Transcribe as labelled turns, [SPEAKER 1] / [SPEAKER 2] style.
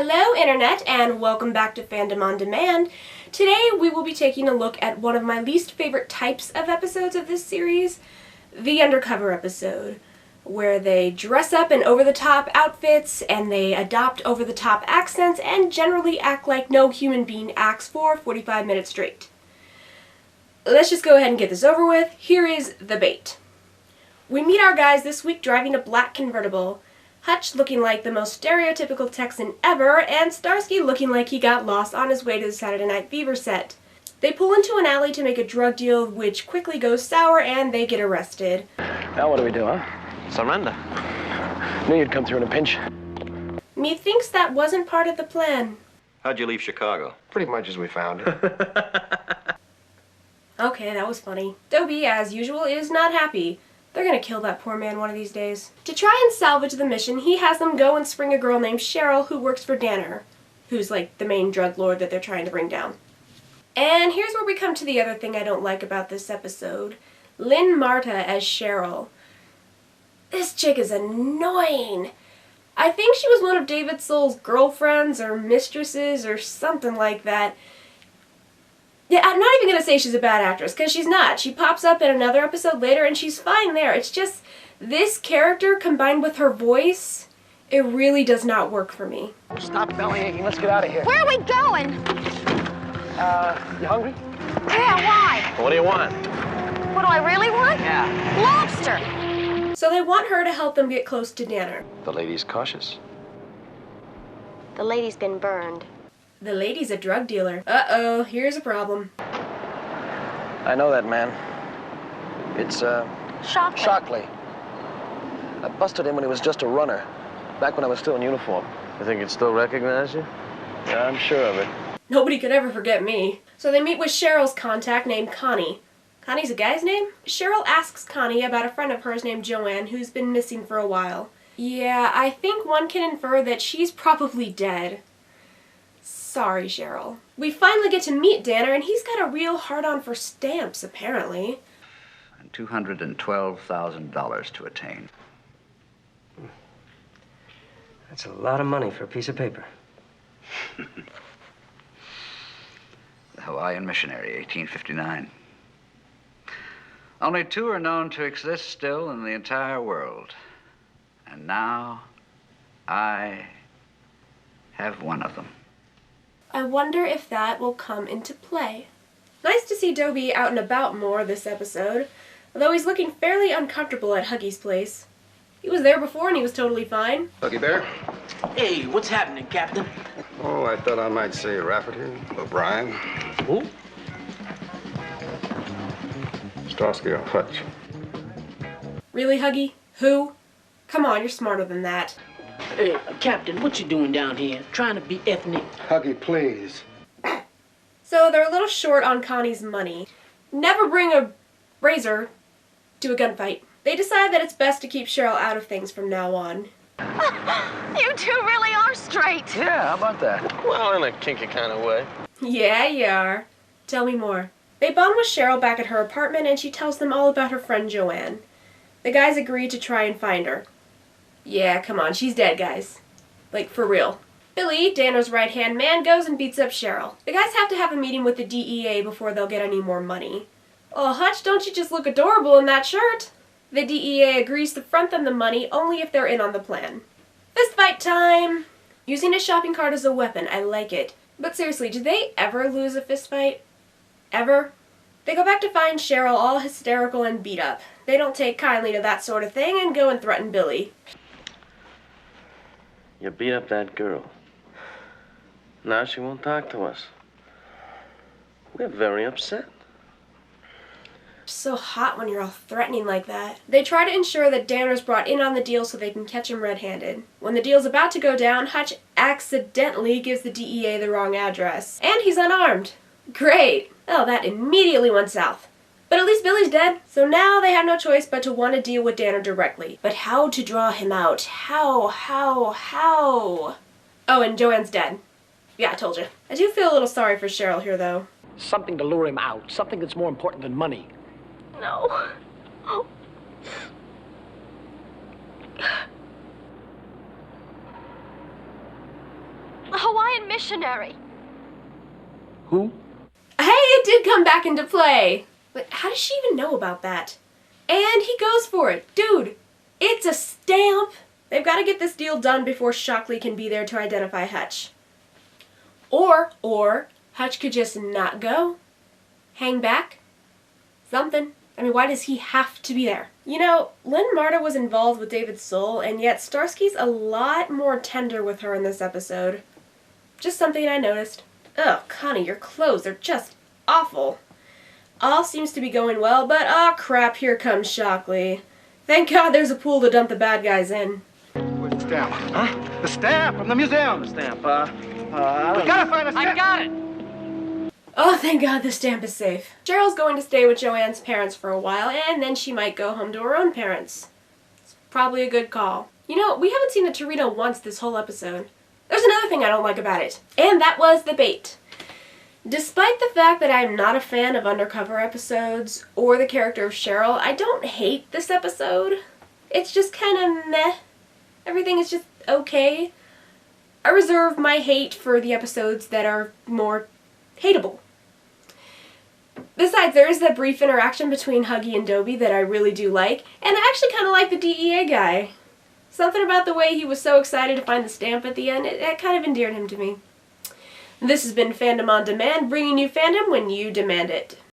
[SPEAKER 1] Hello Internet and welcome back to Fandom on Demand. Today we will be taking a look at one of my least favorite types of episodes of this series, the undercover episode, where they dress up in over-the-top outfits and they adopt over-the-top accents and generally act like no human being acts for 45 minutes straight. Let's just go ahead and get this over with. Here is the bait. We meet our guys this week driving a black convertible, Hutch looking like the most stereotypical Texan ever, and Starsky looking like he got lost on his way to the Saturday Night Fever set. They pull into an alley to make a drug deal, which quickly goes sour and they get arrested.
[SPEAKER 2] Now what do we do, huh?
[SPEAKER 3] Surrender.
[SPEAKER 2] Knew you'd come through in a pinch.
[SPEAKER 1] Methinks that wasn't part of the plan.
[SPEAKER 3] How'd you leave Chicago?
[SPEAKER 4] Pretty much as we found it.
[SPEAKER 1] Okay, that was funny. Dobie, as usual, is not happy. They're gonna kill that poor man one of these days. To try and salvage the mission, he has them go and spring a girl named Cheryl who works for Danner, who's like the main drug lord that they're trying to bring down. And here's where we come to the other thing I don't like about this episode. Lynn Marta as Cheryl. This chick is annoying. I think she was one of David Soul's girlfriends or mistresses or something like that. Yeah, I'm not even going to say she's a bad actress, because she's not. She pops up in another episode later, and she's fine there. It's just, this character, combined with her voice, it really does not work for me.
[SPEAKER 2] Stop belly aching. Let's get out of here.
[SPEAKER 5] Where are we going?
[SPEAKER 2] You hungry?
[SPEAKER 5] Yeah, why?
[SPEAKER 3] What do you want?
[SPEAKER 5] What do I really want?
[SPEAKER 2] Yeah.
[SPEAKER 5] Lobster!
[SPEAKER 1] So they want her to help them get close to Danner.
[SPEAKER 4] The lady's cautious.
[SPEAKER 5] The lady's been burned.
[SPEAKER 1] The lady's a drug dealer. Uh-oh, here's a problem.
[SPEAKER 2] I know that man. It's,
[SPEAKER 5] Shockley.
[SPEAKER 2] Shockley. I busted him when he was just a runner, back when I was still in uniform.
[SPEAKER 3] You think he'd still recognize you?
[SPEAKER 2] Yeah, I'm sure of it.
[SPEAKER 1] Nobody could ever forget me. So they meet with Cheryl's contact named Connie. Connie's a guy's name? Cheryl asks Connie about a friend of hers named Joanne who's been missing for a while. Yeah, I think one can infer that she's probably dead. Sorry, Cheryl. We finally get to meet Danner, and he's got a real hard-on for stamps, apparently.
[SPEAKER 6] And $212,000 to attain.
[SPEAKER 7] That's a lot of money for a piece of paper.
[SPEAKER 6] The Hawaiian Missionary, 1859. Only two are known to exist still in the entire world. And now, I have one of them.
[SPEAKER 1] I wonder if that will come into play. Nice to see Dobie out and about more this episode, although he's looking fairly uncomfortable at Huggy's place. He was there before and he was totally fine.
[SPEAKER 4] Huggy Bear?
[SPEAKER 8] Hey, what's happening, Captain?
[SPEAKER 4] Oh, I thought I might say Rafferty, O'Brien.
[SPEAKER 8] Who?
[SPEAKER 4] Starsky and Hutch.
[SPEAKER 1] Really, Huggy? Who? Come on, you're smarter than that.
[SPEAKER 8] Hey, Captain, what you doing down here? Trying to be ethnic?
[SPEAKER 4] Huggy, please.
[SPEAKER 1] So they're a little short on Connie's money. Never bring a razor to a gunfight. They decide that it's best to keep Cheryl out of things from now on.
[SPEAKER 5] You two really are straight.
[SPEAKER 2] Yeah, how about that?
[SPEAKER 3] Well, in a kinky kind of way.
[SPEAKER 1] Yeah, you are. Tell me more. They bond with Cheryl back at her apartment and she tells them all about her friend Joanne. The guys agree to try and find her. Yeah, come on, she's dead, guys. Like, for real. Billy, Danner's right-hand man, goes and beats up Cheryl. The guys have to have a meeting with the DEA before they'll get any more money. Oh, Hutch, don't you just look adorable in that shirt? The DEA agrees to front them the money only if they're in on the plan. Fist fight time! Using a shopping cart as a weapon, I like it. But seriously, do they ever lose a fist fight? Ever? They go back to find Cheryl all hysterical and beat up. They don't take kindly to that sort of thing and go and threaten Billy.
[SPEAKER 3] You beat up that girl. Now she won't talk to us. We're very upset.
[SPEAKER 1] It's so hot when you're all threatening like that. They try to ensure that Danner's brought in on the deal so they can catch him red-handed. When the deal's about to go down, Hutch accidentally gives the DEA the wrong address. And he's unarmed. Great! Oh, that immediately went south. But at least Billy's dead, so now they have no choice but to want to deal with Danner directly. But how to draw him out? How? Oh, and Joanne's dead. Yeah, I told you. I do feel a little sorry for Cheryl here, though.
[SPEAKER 8] Something to lure him out. Something that's more important than money.
[SPEAKER 5] No. Oh. A Hawaiian missionary.
[SPEAKER 3] Who?
[SPEAKER 1] Hey, it did come back into play! But how does she even know about that? And he goes for it. Dude, it's a stamp! They've got to get this deal done before Shockley can be there to identify Hutch. Or Hutch could just not go. Hang back. Something. I mean, why does he have to be there? You know, Lynn Marta was involved with David's soul, and yet Starsky's a lot more tender with her in this episode. Just something I noticed. Ugh, Connie, your clothes are just awful. All seems to be going well, but aw crap, here comes Shockley. Thank God there's a pool to dump the bad guys in.
[SPEAKER 4] Where's the stamp? Huh? The stamp from the museum.
[SPEAKER 3] The stamp,
[SPEAKER 4] We gotta find a stamp.
[SPEAKER 8] I got it.
[SPEAKER 1] Oh, thank God the stamp is safe. Cheryl's going to stay with Joanne's parents for a while, and then she might go home to her own parents. It's probably a good call. You know, we haven't seen a Torito once this whole episode. There's another thing I don't like about it, and that was the bait. Despite the fact that I'm not a fan of undercover episodes or the character of Cheryl, I don't hate this episode. It's just kind of meh. Everything is just okay. I reserve my hate for the episodes that are more hateable. Besides, there is that brief interaction between Huggy and Dobie that I really do like, and I actually kind of like the DEA guy. Something about the way he was so excited to find the stamp at the end, it kind of endeared him to me. This has been Fandom on Demand, bringing you fandom when you demand it.